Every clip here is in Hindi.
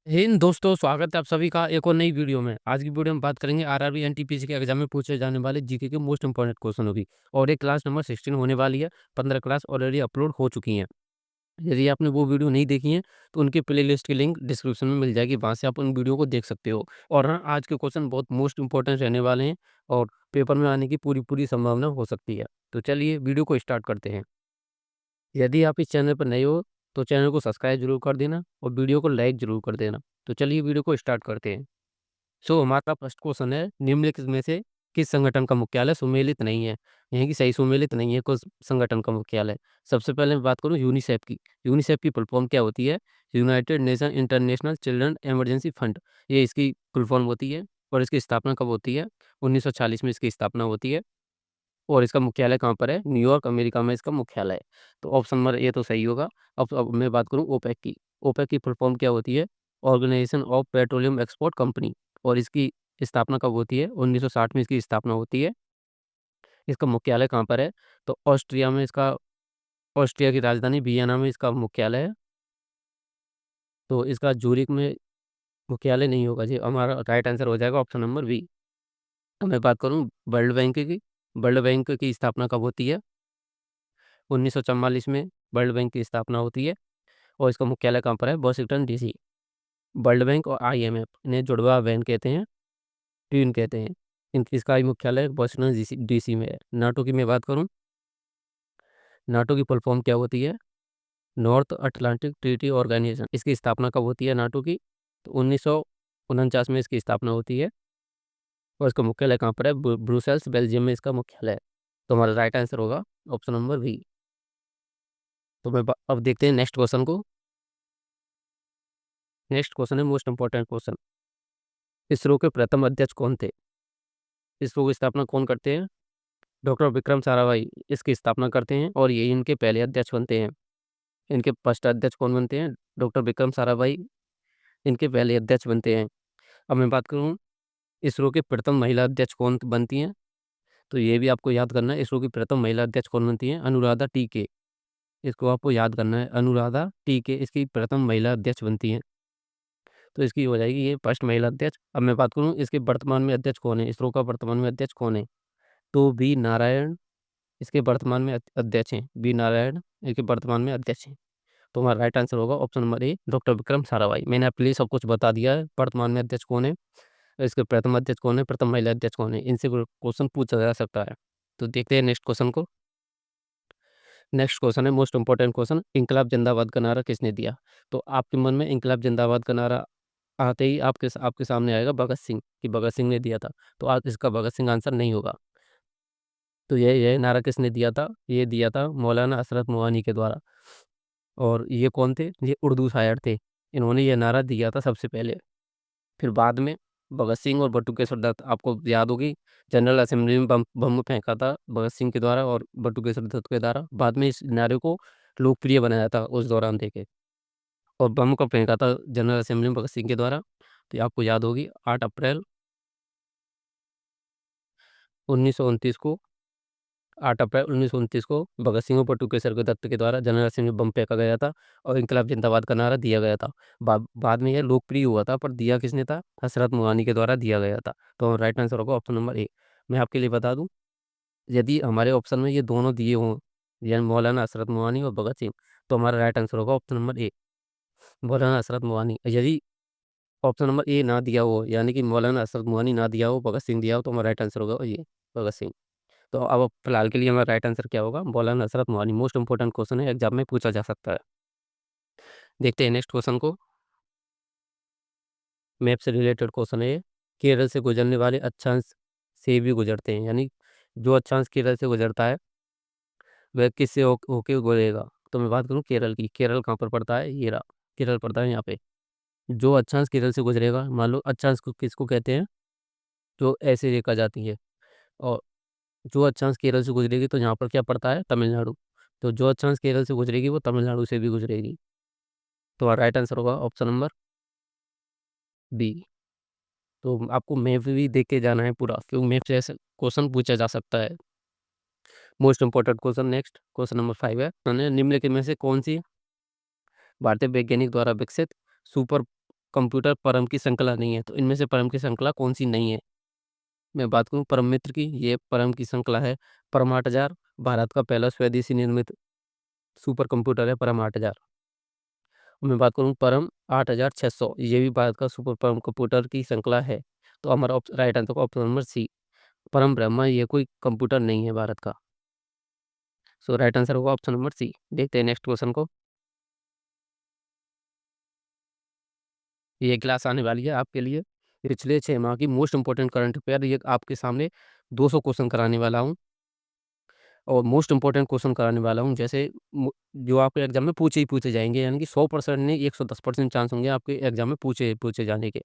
हिंद दोस्तों, स्वागत है आप सभी का एक और नई वीडियो में। आज की वीडियो में बात करेंगे आरआरबी एनटीपीसी के एग्जाम में पूछे जाने वाले जीके के मोस्ट इंपोर्टेंट क्वेश्चन होगी। और ये क्लास नंबर 16 होने वाली है। 15 क्लास ऑलरेडी अपलोड हो चुकी हैं। यदि आपने वो वीडियो नहीं देखी है तो उनकी प्लेलिस्ट की लिंक डिस्क्रिप्शन में मिल जाएगी, वहाँ से आप उन वीडियो को देख सकते हो। और हाँ, आज के क्वेश्चन बहुत मोस्ट इंपॉर्टेंट रहने वाले हैं और पेपर में आने की पूरी पूरी संभावना हो सकती है। तो चलिए वीडियो को स्टार्ट करते हैं। यदि आप इस चैनल पर नए हो तो चैनल को सब्सक्राइब जरूर कर देना और वीडियो को लाइक जरूर कर देना। तो चलिए वीडियो को स्टार्ट करते हैं। सो हमारा फर्स्ट क्वेश्चन है, निम्नलिखित में से किस संगठन का मुख्यालय सुमेलित नहीं है? यानी कि सही सुमेलित नहीं है कोई संगठन का मुख्यालय। सबसे पहले मैं बात करूं यूनिसेफ की। यूनिसेफ की फुल फॉर्म क्या होती है? United nation international children emergency fund. ये इसकी फुल फॉर्म होती है। और इसकी स्थापना कब होती है? 1940 में इसकी स्थापना होती है। और इसका मुख्यालय कहाँ पर है? न्यूयॉर्क, अमेरिका में इसका मुख्यालय है। तो ऑप्शन नंबर ए तो सही होगा। अब मैं बात करूँ ओपेक की। ओपेक की फुल फॉर्म क्या होती है? Organisation of petroleum export company. और इसकी स्थापना कब होती है? 1960 में इसकी स्थापना होती है। इसका मुख्यालय कहाँ पर है? तो ऑस्ट्रिया में इसका, ऑस्ट्रिया की राजधानी वियना में इसका मुख्यालय है। तो इसका जूरिक में मुख्यालय नहीं होगा जी। हमारा राइट आंसर हो जाएगा ऑप्शन नंबर बी। अब मैं बात करूँ वर्ल्ड बैंक की। वर्ल्ड बैंक की स्थापना कब होती है? 1944 में वर्ल्ड बैंक की स्थापना होती है। और इसका मुख्यालय कहाँ पर है? Washington DC. वर्ल्ड बैंक और आईएमएफ इन्हें जुड़वा बैंक कहते हैं, ट्विन कहते हैं। इसका ही मुख्यालय वॉशिंगटन डीसी डीसी में है। नाटो की मैं बात करूँ, नाटो की फुल फॉर्म क्या होती है? North Atlantic Treaty Organisation. इसकी स्थापना कब होती है नाटो की? तो 1949 में इसकी स्थापना होती है। और इसका मुख्यालय कहाँ पर है? ब्रुसेल्स, बेल्जियम में इसका मुख्यालय है। तो हमारा राइट आंसर होगा ऑप्शन नंबर बी। तो अब देखते हैं नेक्स्ट क्वेश्चन को। नेक्स्ट क्वेश्चन है मोस्ट इंपॉर्टेंट क्वेश्चन। इसरो के प्रथम अध्यक्ष कौन थे? इसरो की स्थापना कौन करते हैं? डॉक्टर विक्रम साराभाई इसकी स्थापना करते हैं और ये इनके पहले अध्यक्ष बनते हैं। इनके फर्स्ट अध्यक्ष कौन बनते हैं? डॉक्टर विक्रम साराभाई इनके पहले अध्यक्ष बनते हैं। अब मैं बात करूं इसरो के प्रथम महिला अध्यक्ष कौन बनती हैं, तो ये भी आपको याद करना है। इसरो की प्रथम महिला अध्यक्ष कौन बनती हैं? अनुराधा टीके। इसको आपको याद करना है, अनुराधा टीके इसकी प्रथम महिला अध्यक्ष बनती हैं। तो इसकी हो जाएगी ये फर्स्ट महिला अध्यक्ष। अब मैं बात करूं इसके वर्तमान में अध्यक्ष कौन है? इसरो का वर्तमान में अध्यक्ष कौन है? तो बी नारायण इसके वर्तमान में अध्यक्ष हैं। बी नारायण इसके वर्तमान में अध्यक्ष हैं। तो हमारा राइट आंसर होगा option number A, doctor Vikram Sarabhai. मैंने आपके लिए सब कुछ बता दिया है। वर्तमान में अध्यक्ष कौन है, इसके प्रथम अध्यक्ष कौन है, प्रथम महिला अध्यक्ष कौन है, इनसे क्वेश्चन पूछा जा सकता है। तो देखते हैं नेक्स्ट क्वेश्चन को। नेक्स्ट क्वेश्चन है मोस्ट इंपॉर्टेंट क्वेश्चन, इंकलाब जिंदाबाद का नारा किसने दिया? तो आपके मन में इंकलाब जिंदाबाद का नारा आते ही आपके आपके सामने आएगा भगत सिंह, कि भगत सिंह ने दिया था। तो आज इसका भगत सिंह आंसर नहीं होगा। तो ये नारा किसने दिया था? ये दिया था मौलाना हसरत मोहानी के द्वारा। और ये कौन थे? ये उर्दू शायर थे। इन्होंने ये नारा दिया था सबसे पहले। फिर बाद में भगत सिंह और बटुकेश्वर दत्त, आपको याद होगी, जनरल असेंबली में बम बम फेंका था भगत सिंह के द्वारा और बटुकेश्वर दत्त के द्वारा। बाद में इस नारे को लोकप्रिय बनाया था उस दौरान देखे। और बम को फेंका था जनरल असेंबली में भगत सिंह के द्वारा। तो ये आपको याद होगी 8 अप्रैल 1929 को। 8 अप्रैल 1929 को भगत सिंह और बटुकेश्वर दत्त के द्वारा जनरल असेंबली में बम फेंका गया था और इंकलाब जिंदाबाद का नारा दिया गया था। बाद में यह लोकप्रिय हुआ था, पर दिया किसने था? हसरत मोहानी के द्वारा दिया गया था। तो राइट आंसर होगा ऑप्शन नंबर ए। मैं आपके लिए बता दूं, यदि हमारे ऑप्शन में ये दोनों दिए हों, यानी मौलाना हसरत मोहानी और भगत सिंह, तो हमारा राइट आंसर होगा ऑप्शन नंबर ए, मौलाना हसरत मोहानी। यदि ऑप्शन नंबर ए ना दिया हो, यानी कि मौलाना हसरत मोहानी ना दिया हो, भगत सिंह दिया हो, तो हमारा राइट आंसर होगा ये, भगत सिंह। तो अब फिलहाल के लिए हमारा राइट आंसर क्या होगा? मौलाना हसरत मोहानी। मोस्ट इंपोर्टेंट क्वेश्चन है, एग्जाम में पूछा जा सकता है। देखते हैं नेक्स्ट क्वेश्चन को। मैप से रिलेटेड क्वेश्चन है ये। केरल से गुजरने वाले अक्षांश से भी गुजरते हैं, यानी जो अक्षांश केरल से गुजरता है वह किससे होके गुजरेगा? तो मैं बात करूँ केरल की। केरल कहाँ पर पड़ता है? ये रहा, केरल पड़ता है यहाँ पे। जो अक्षांश केरल से गुजरेगा, मान लो अक्षांश को किसको कहते हैं? जो ऐसे रेखा जाती है। और जो अक्षांश केरल से गुजरेगी तो यहाँ पर क्या पड़ता है? तमिलनाडु। तो जो अक्षांश केरल से गुजरेगी वो तमिलनाडु से भी गुजरेगी। तो राइट आंसर होगा ऑप्शन नंबर बी। तो आपको मैप भी देख के जाना है पूरा, क्योंकि मैप से ऐसे क्वेश्चन पूछा जा सकता है। Most important question next, question number 5 है, निम्नलिखित में से कौन सी भारतीय वैज्ञानिक द्वारा विकसित सुपर कंप्यूटर परम की श्रृंखला नहीं है। तो इनमें से परम की श्रृंखला कौन सी नहीं है? मैं बात करूँ परम मित्र की, ये परम की श्रृंखला है। परम 8000 भारत का पहला स्वदेशी निर्मित सुपर कंप्यूटर है, परम 8000। मैं बात करूँ परम 8600, ये भी भारत का सुपर परम कंप्यूटर की श्रृंखला है। तो हमारा right answer option number C, Param Brahma ये कोई कंप्यूटर नहीं है भारत का। सो राइट आंसर होगा ऑप्शन नंबर सी। देखते हैं नेक्स्ट क्वेश्चन को। ये क्लास आने वाली है आपके लिए पिछले 6 माह की मोस्ट इंपोर्टेंट करंट अफेयर, ये आपके सामने 200 क्वेश्चन कराने वाला हूँ और मोस्ट इंपोर्टेंट क्वेश्चन कराने वाला हूँ। जैसे जो आपके एग्जाम में पूछे ही पूछे जाएंगे, यानी कि 100% नहीं 110% चांस होंगे आपके एग्जाम में पूछे पूछे जाने के।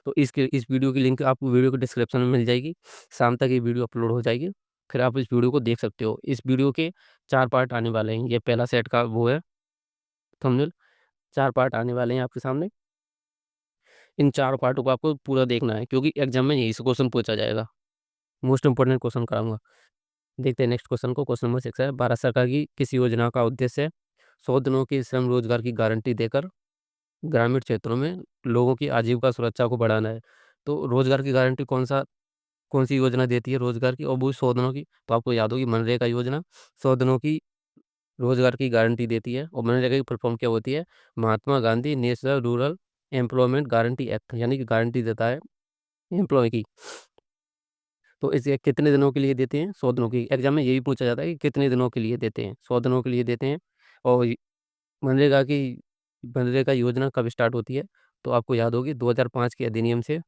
तो इस वीडियो की लिंक आपको वीडियो के डिस्क्रिप्शन में मिल जाएगी। शाम तक ये वीडियो अपलोड हो जाएगी, फिर आप इस वीडियो को देख सकते हो। इस वीडियो के 4 पार्ट आने वाले हैं। ये पहला सेट का वो है थंबनेल, 4 पार्ट आने वाले हैं आपके सामने। इन 4 पार्टों को आपको पूरा देखना है, क्योंकि एग्जाम में यही से क्वेश्चन पूछा जाएगा। मोस्ट इंपोर्टेंट क्वेश्चन कराऊंगा। देखते हैं नेक्स्ट क्वेश्चन को। क्वेश्चन नंबर 6 है, भारत सरकार की किस योजना का उद्देश्य 100 दिनों की श्रम रोजगार की गारंटी देकर ग्रामीण क्षेत्रों में लोगों की आजीविका सुरक्षा को बढ़ाना है। तो रोजगार की गारंटी कौन सी योजना देती है रोजगार की, और वो 100 दिनों की? तो आपको याद होगी मनरेगा योजना 100 दिनों की रोजगार की गारंटी देती है। और मनरेगा की फुल फॉर्म क्या होती है? Mahatma Gandhi national rural employment guarantee act, यानी कि गारंटी देता है एम्प्लॉय की। तो इसे कितने दिनों के लिए देते हैं? 100 दिनों की। एग्जाम में यही पूछा जाता है कि कितने दिनों के लिए देते हैं? 100 दिनों के लिए देते हैं। और मनरेगा की मनरेगा योजना कब स्टार्ट होती है? तो आपको याद होगी 2005 के अधिनियम से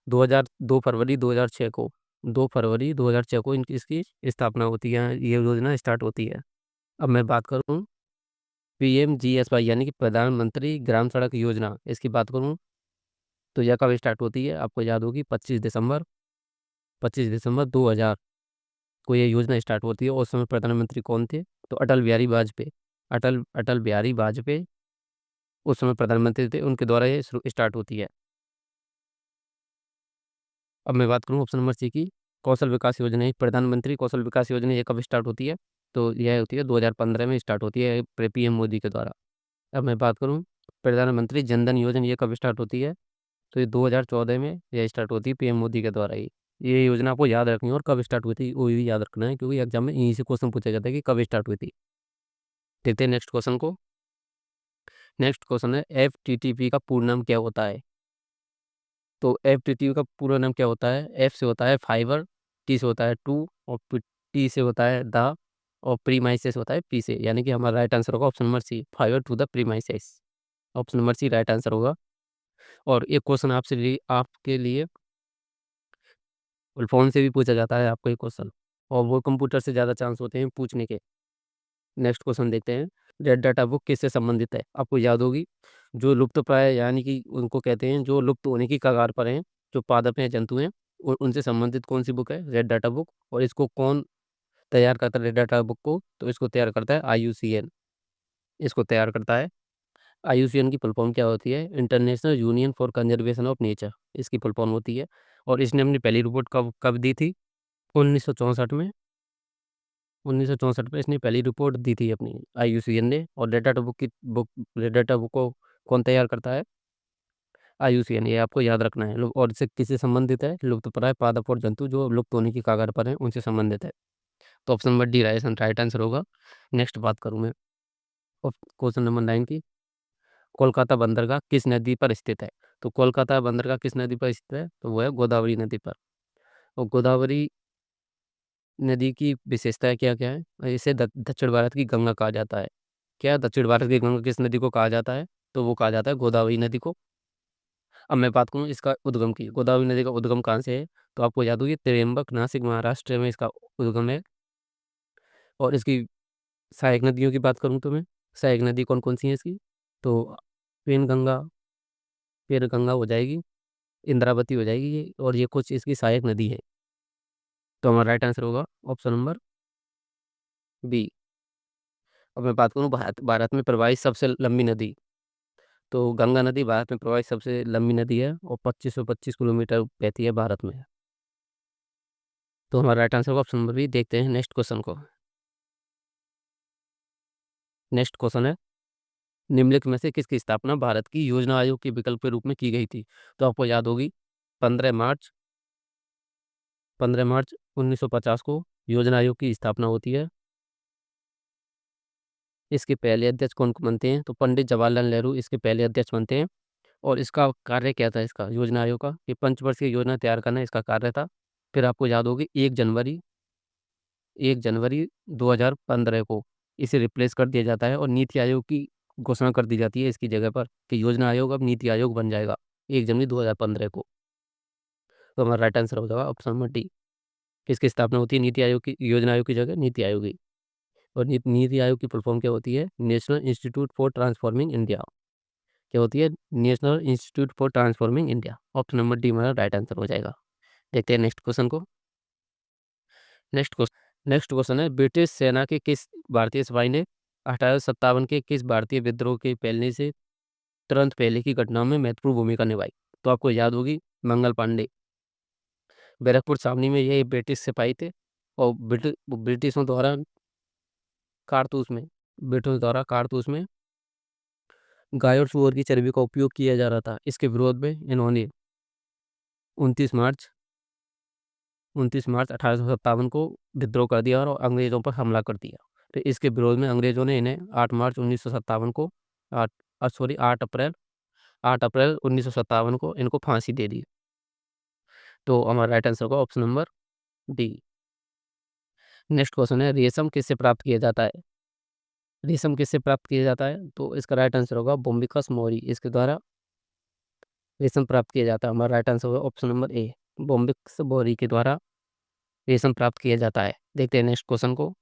2 फरवरी 2006 को 2 फरवरी 2006 को इनकी इसकी स्थापना होती है, ये योजना स्टार्ट होती है। अब मैं बात करूँ पीएमजीएसवाई, यानी कि प्रधानमंत्री ग्राम सड़क योजना, इसकी बात करूँ तो यह कब स्टार्ट होती है? आपको याद होगी 25 दिसंबर 2000 को ये योजना स्टार्ट होती है। और उस समय प्रधानमंत्री कौन थे? तो अटल बिहारी वाजपेयी। अटल बिहारी वाजपेयी उस समय प्रधानमंत्री थे, उनके द्वारा ये स्टार्ट होती है। अब मैं बात करूँ ऑप्शन नंबर सी की, कौशल विकास योजना। प्रधानमंत्री कौशल विकास योजना ये कब स्टार्ट होती है? तो यह होती है 2015 में स्टार्ट होती है पीएम मोदी के द्वारा। अब मैं बात करूँ प्रधानमंत्री जनधन योजना ये कब स्टार्ट होती है? तो ये 2014 में यह स्टार्ट होती है पीएम मोदी के द्वारा ही। ये योजना आपको याद रखनी है, और कब स्टार्ट हुई थी वो भी याद रखना है, क्योंकि एग्जाम में यहीं से क्वेश्चन पूछा जाता है कि कब स्टार्ट हुई थी। देखते हैं नेक्स्ट क्वेश्चन को। नेक्स्ट क्वेश्चन है एफटीटीपी का पूर्ण नाम क्या होता है? तो एफटीटीपी का पूरा नाम क्या होता है? एफ से होता है फाइबर, टी से होता है टू, और टी से होता है द, और प्रीमाइसेस होता है पी से। यानी कि हमारा राइट आंसर होगा option number C, fibre to the premises. Option number C right answer होगा। और एक क्वेश्चन आपके लिए फुल फॉर्म से भी पूछा जाता है आपको एक क्वेश्चन, और वो कंप्यूटर से ज़्यादा चांस होते हैं पूछने के। नेक्स्ट क्वेश्चन देखते हैं। रेड डाटा बुक किससे संबंधित है? आपको याद होगी जो लुप्त प्राय, यानी कि उनको कहते हैं जो लुप्त होने की कगार पर हैं, जो पादप हैं, जंतु हैं, उनसे संबंधित कौन सी बुक है? Red data book. और इसको कौन तैयार करता है रेड डाटा बुक को? तो इसको तैयार करता है आईयूसीएन, इसको तैयार करता है। आईयूसीएन की फुल फॉर्म क्या होती है? International union for conservation of nature, इसकी फुल फॉर्म होती है। और इसने अपनी पहली रिपोर्ट कब कब दी थी? 1964 में। 1964 में इसने पहली रिपोर्ट दी थी अपनी आईयूसीएन ने। और रेड डाटा बुक को कौन तैयार करता है? आईयूसीएन, ये आपको याद रखना है। और इससे किससे संबंधित है? लुप्तप्राय पादप और जंतु जो लुप्त होने की कगार पर हैं, उनसे संबंधित है। तो option number D right answer होगा। नेक्स्ट बात करूँ मैं क्वेश्चन नंबर 9 की। कोलकाता बंदरगाह किस नदी पर स्थित है? तो कोलकाता बंदरगाह किस नदी पर स्थित है? तो वो है गोदावरी नदी पर। और गोदावरी नदी की विशेषताएं क्या क्या है? इसे दक्षिण भारत की गंगा कहा जाता है। क्या दक्षिण भारत की गंगा किस नदी को कहा जाता है? तो वो कहा जाता है गोदावरी नदी को। अब मैं बात करूँ इसका उद्गम की, गोदावरी नदी का उद्गम कहाँ से है? तो आपको याद होगी त्र्यंबक नासिक महाराष्ट्र में इसका उद्गम है। और इसकी सहायक नदियों की बात करूँ तो मैं, सहायक नदी कौन कौन सी है इसकी? तो पेन गंगा, पेर गंगा हो जाएगी, इंद्रावती हो जाएगी ये, और ये कुछ इसकी सहायक नदी है। तो हमारा राइट आंसर होगा ऑप्शन नंबर बी। अब मैं बात करूँ भारत में प्रवाहित सबसे लंबी नदी, तो गंगा नदी भारत में प्रवाहित सबसे लंबी नदी है, और 2525 किलोमीटर बहती है भारत में। तो हमारा राइट आंसर होगा ऑप्शन नंबर बी। देखते हैं नेक्स्ट क्वेश्चन को। नेक्स्ट क्वेश्चन है निम्नलिखित में से किसकी स्थापना भारत की योजना आयोग के विकल्प के रूप में की गई थी? तो आपको याद होगी 15 मार्च 1950 को योजना आयोग की स्थापना होती है। इसके पहले अध्यक्ष कौन बनते हैं? तो पंडित जवाहरलाल नेहरू इसके पहले अध्यक्ष बनते हैं। और इसका कार्य क्या था इसका योजना आयोग का? ये पंचवर्षीय योजना तैयार करना इसका कार्य था। फिर आपको याद होगी 1 जनवरी 2015 को इसे रिप्लेस कर दिया जाता है और नीति आयोग की घोषणा कर दी जाती है इसकी जगह पर कि योजना आयोग अब नीति आयोग बन जाएगा 1 जनवरी 2015 को। तो हमारा राइट आंसर हो जाएगा ऑप्शन नंबर डी। किसकी स्थापना होती है नीति आयोग की योजना आयोग की जगह? नीति आयोग की। और नीति आयोग की फुल फॉर्म क्या होती है? National institute for transforming India. क्या होती है? National institute for transforming India. Option number D हमारा राइट आंसर हो जाएगा। देखते हैं नेक्स्ट क्वेश्चन को। नेक्स्ट क्वेश्चन है, ब्रिटिश सेना के किस भारतीय सिपाही ने 1857 के किस भारतीय विद्रोह के फैलने से तुरंत पहले की घटनाओं में महत्वपूर्ण भूमिका निभाई? तो आपको याद होगी मंगल पांडे। बैरकपुर छावनी में ये ब्रिटिश सिपाही थे और ब्रिटिशों द्वारा कारतूस में गाय और सुअर की चर्बी का उपयोग किया जा रहा था। इसके विरोध में इन्होंने 29 मार्च 1857 को विद्रोह कर दिया और अंग्रेजों पर हमला कर दिया। तो इसके विरोध में अंग्रेजों ने इन्हें 8 मार्च 1957 को 8 अप्रैल 1957 को इनको फांसी दे दी। तो हमारा राइट आंसर होगा option number D. Next question है, रेशम किससे प्राप्त किया जाता है? रेशम किससे प्राप्त किया जाता है? तो इसका राइट आंसर होगा बोम्बिकस मोरी। इसके द्वारा रेशम प्राप्त किया जाता है। हमारा राइट आंसर होगा ऑप्शन नंबर ए, बोम्बिकस मोरी के द्वारा रेशम प्राप्त किया जाता है। देखते हैं नेक्स्ट क्वेश्चन को।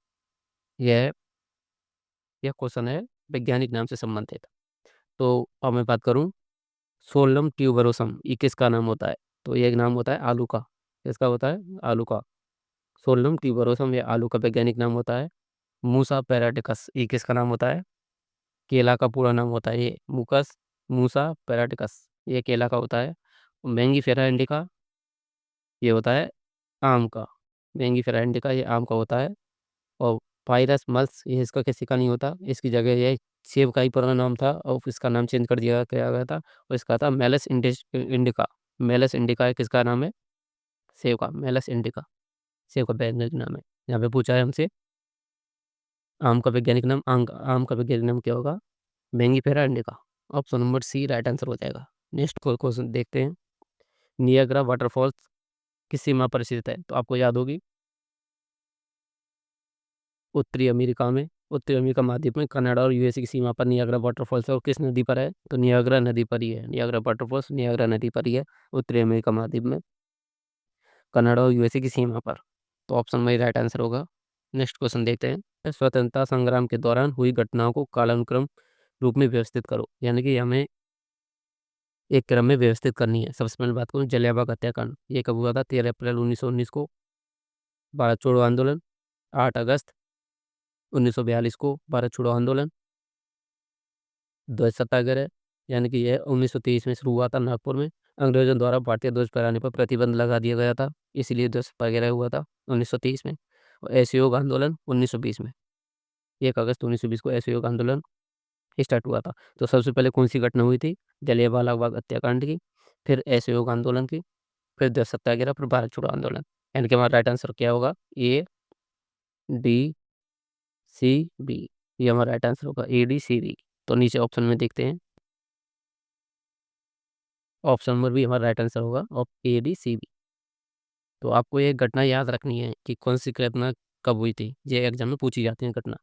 यह यह क्वेश्चन है वैज्ञानिक नाम से संबंधित। तो अब मैं बात करूं सोलम ट्यूबरोसम, ये किसका नाम होता है? तो ये एक नाम होता है आलू का। किसका होता है? आलू का। सोलम ट्यूबरोसम ये आलू का वैज्ञानिक नाम होता है। मूसा पैराटिकस ये किसका नाम होता है? केला का पूरा नाम होता है ये मूसा पैराटिकस, ये केला का होता है। मैंगीफेरा इंडिका ये होता है आम का। मैंगीफेरा इंडिका ये आम का होता है। और पायरस मल्स ये इसका किसी का नहीं होता। इसकी जगह ये सेब का ही पुराना नाम था और इसका नाम चेंज कर दिया गया था और इसका था मेलस इंडिका। मेलस इंडिका है किसका नाम है? सेब का। मेलस इंडिका सेब का वैज्ञानिक नाम है। यहाँ पे पूछा है हमसे आम का वैज्ञानिक नाम। आम का वैज्ञानिक नाम क्या होगा? Mangifera indica. Option number C right answer हो जाएगा। नेक्स्ट क्वेश्चन देखते हैं, नियाग्रा वाटरफॉल्स किस सीमा पर स्थित है? तो आपको याद होगी उत्तरी अमेरिका महाद्वीप में कनाडा और यूएसए की सीमा पर नियाग्रा वाटरफॉल्स है। और किस नदी पर है? तो नियाग्रा नदी पर ही है। नियाग्रा वाटरफॉल्स नियाग्रा नदी पर ही है, उत्तरी अमेरिका महाद्वीप में कनाडा और यूएसए की सीमा पर। तो ऑप्शन में राइट आंसर होगा। नेक्स्ट क्वेश्चन देखते हैं, स्वतंत्रता संग्राम के दौरान हुई घटनाओं को कालानुक्रम रूप में व्यवस्थित करो। यानी कि हमें एक क्रम में व्यवस्थित करनी है। सबसे पहले बात करूँ जलियांवाला हत्याकांड, ये कब हुआ था? 13 अप्रैल 1919 को। भारत छोड़ो आंदोलन 8 अगस्त 1942 को भारत छोड़ो आंदोलन। ध्वज सत्याग्रह यानी कि यह 1923 में शुरू हुआ था नागपुर में। अंग्रेजों द्वारा भारतीय ध्वज फहराने पर प्रतिबंध लगा दिया गया था, इसीलिए ध्वज सत्याग्रह हुआ था 1923 में। और असहयोग आंदोलन 1920 में। 1 अगस्त 1920 को असहयोग आंदोलन स्टार्ट हुआ था। तो सबसे पहले कौन सी घटना हुई थी? जलियांवाला बाग हत्याकांड की, फिर असहयोग आंदोलन की, फिर ध्वज सत्याग्रह, फिर भारत छोड़ो आंदोलन। यानी कि हमारा राइट आंसर क्या होगा? A D C B. ये हमारा राइट आंसर होगा ए डी सी बी। तो नीचे ऑप्शन में देखते हैं, ऑप्शन नंबर बी हमारा राइट आंसर होगा of A D C B. तो आपको ये घटना याद रखनी है कि कौन सी घटना कब हुई थी, ये एग्जाम में पूछी जाती है घटना।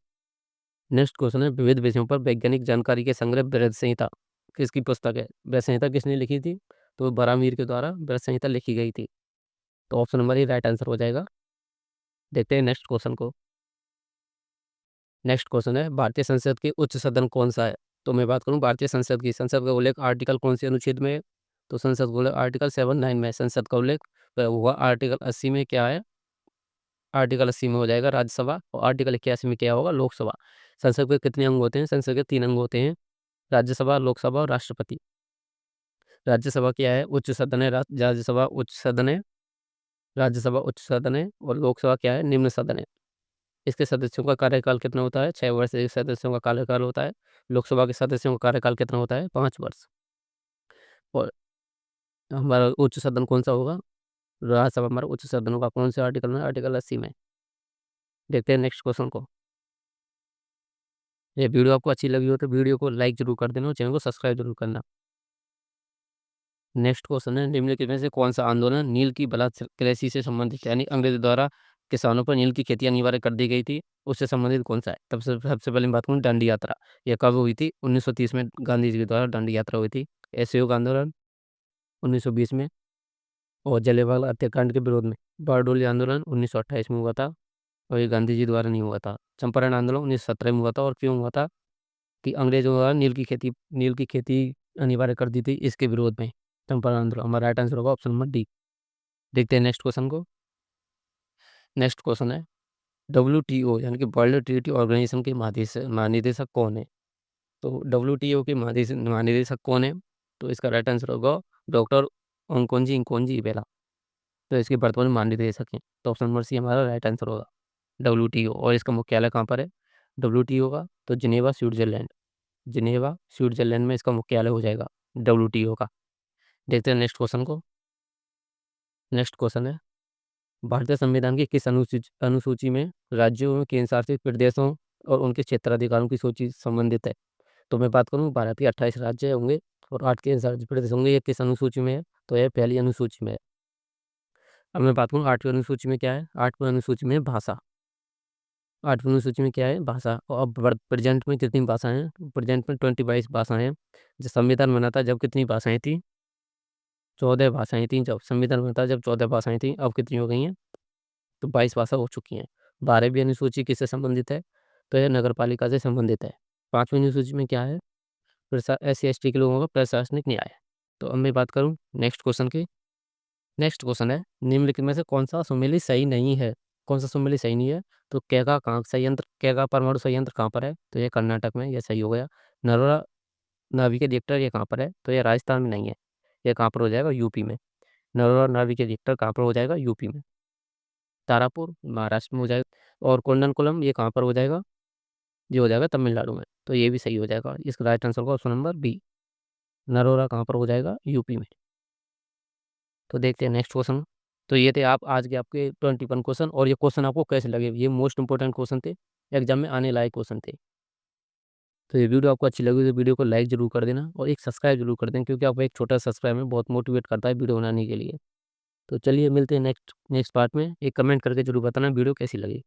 नेक्स्ट क्वेश्चन है, विविध विषयों पर वैज्ञानिक जानकारी के संग्रह बृहद संहिता किसकी पुस्तक है? बृहद संहिता किसने लिखी थी? तो बरामीर के द्वारा बृहद संहिता लिखी गई थी। तो ऑप्शन नंबर ही राइट आंसर हो जाएगा। देखते हैं नेक्स्ट क्वेश्चन को। नेक्स्ट क्वेश्चन है, भारतीय संसद के उच्च सदन कौन सा है? तो मैं बात करूं भारतीय संसद की, संसद का उल्लेख आर्टिकल कौन से अनुच्छेद में है? तो संसद का उल्लेख आर्टिकल 79 में। संसद का उल्लेख हुआ आर्टिकल 80 में। क्या है? आर्टिकल 80 में हो जाएगा राज्यसभा। और आर्टिकल 81 में क्या होगा? लोकसभा। संसद के कितने अंग होते हैं? संसद के 3 अंग होते हैं, राज्यसभा, लोकसभा और राष्ट्रपति। राज्यसभा क्या है? उच्च सदन है। राज्यसभा उच्च सदन है, राज्यसभा उच्च सदन है। और लोकसभा क्या है? निम्न सदन है। इसके सदस्यों का कार्यकाल कितना होता है? 6 वर्ष एक सदस्यों का कार्यकाल होता है। लोकसभा के सदस्यों का कार्यकाल कितना होता है? 5 वर्ष। और हमारा उच्च सदन कौन-सा होगा? राज्यसभा हमारा उच्च सदन होगा। कौन से आर्टिकल में? आर्टिकल 80 में। देखते हैं नेक्स्ट क्वेश्चन को। ये वीडियो आपको अच्छी लगी हो तो वीडियो को लाइक ज़रूर कर देना और चैनल को सब्सक्राइब ज़रूर करना। नेक्स्ट क्वेश्चन है, निम्नलिखित में से कौन-सा आंदोलन नील की बलात् कृषि से संबंधित है? यानी अंग्रेज़ों द्वारा किसानों पर नील की खेती अनिवार्य कर दी गई थी, उससे संबंधित कौन-सा है? तब से सबसे पहले मैं बात करूँ दांडी यात्रा। ये कब हुई थी? 1930 में गांधी जी के द्वारा दांडी यात्रा हुई थी। असहयोग आंदोलन 1920 में और जलियांवाला हत्याकांड के विरोध में बारडोली आंदोलन 1928 में हुआ था और ये गांधी जी द्वारा नहीं हुआ था। चंपारण आंदोलन 1917 में हुआ था और क्यों हुआ था? कि अंग्रेज़ों द्वारा नील की खेती अनिवार्य कर दी थी, इसके विरोध में चंपारण आंदोलन। हमारा राइट आंसर होगा ऑप्शन नंबर डी। देखते हैं नेक्स्ट क्वेश्चन को। नेक्स्ट क्वेश्चन है, डब्ल्यूटीओ यानी कि वर्ल्ड ट्रेड ऑर्गेनाइजेशन के महानिदेशक कौन है? तो डब्ल्यूटीओ के महानिदेशक कौन है? तो इसका राइट आंसर होगा डॉक्टर ओंकोंजी इंकोंजी इवेला। तो इसके वर्तमान महानिदेशक हैं। तो ऑप्शन नंबर सी हमारा राइट आंसर होगा डब्ल्यूटीओ। और इसका मुख्यालय कहाँ पर है डब्ल्यूटीओ का? तो जिनेवा स्विट्जरलैंड। जिनेवा स्विट्जरलैंड में इसका मुख्यालय हो जाएगा डब्ल्यूटीओ का। देखते हैं नेक्स्ट क्वेश्चन को। नेक्स्ट क्वेश्चन है, भारतीय संविधान की किस अनुसूची में राज्यों एवं केंद्र शासित प्रदेशों और उनके क्षेत्राधिकारों की सूची संबंधित है? तो मैं बात करूँ भारत के 28 राज्य होंगे और 8 केंद्र शासित प्रदेश होंगे। ये किस अनुसूची में है? तो यह पहली अनुसूची में है। अब मैं बात करूँ 8वीं अनुसूची में क्या है? 8वीं अनुसूची में भाषा। 8वीं अनुसूची में क्या है? भाषा। और अब प्रेजेंट में कितनी भाषाएं हैं? प्रेजेंट में 22 भाषाएं हैं। जब संविधान बना था जब कितनी भाषाएं थी? 14 भाषाएं थी। जब संविधान बना था जब 14 भाषाएं थी, अब कितनी हो गई हैं? तो 22 भाषा हो चुकी हैं। 12वीं अनुसूची किससे संबंधित है? तो यह नगर पालिका से संबंधित है। 5वीं अनुसूची में क्या है? SC/ST के लोगों का प्रशासनिक न्याय। तो अब मैं बात करूँ नेक्स्ट क्वेश्चन की। नेक्स्ट क्वेश्चन है, निम्नलिखित में से कौन सा सुमेलित सही नहीं है? कौन सा सुमेलित सही नहीं है? तो कैगा परमाणु संयंत्र कहाँ पर है? तो ये कर्नाटक में, ये सही हो गया। नरोरा नाभिकीय रिएक्टर ये कहाँ पर है? तो ये राजस्थान में नहीं है। ये कहाँ पर हो जाएगा? यूपी में। नरोरा नाभिकीय रिएक्टर कहाँ पर हो जाएगा? यूपी में। तारापुर महाराष्ट्र में हो जाएगा। और कोंडनकुलम ये कहाँ पर हो जाएगा? ये हो जाएगा तमिलनाडु में। तो ये भी सही हो जाएगा। इसका राइट आंसर होगा ऑप्शन नंबर बी। नरोरा कहाँ पर हो जाएगा? यूपी में। तो देखते हैं नेक्स्ट क्वेश्चन। तो ये थे आप आज के आपके 21 क्वेश्चन। और ये क्वेश्चन आपको कैसे लगे? ये मोस्ट इंपोर्टेंट क्वेश्चन थे, एग्जाम में आने लायक क्वेश्चन थे। तो ये वीडियो आपको अच्छी लगी तो वीडियो को लाइक ज़रूर कर देना और एक सब्सक्राइब जरूर कर देना, क्योंकि आपको एक छोटा सब्सक्राइब में बहुत मोटिवेट करता है वीडियो बनाने के लिए। तो चलिए मिलते हैं नेक्स्ट नेक्स्ट पार्ट में। एक कमेंट करके जरूर बताना वीडियो कैसी लगी।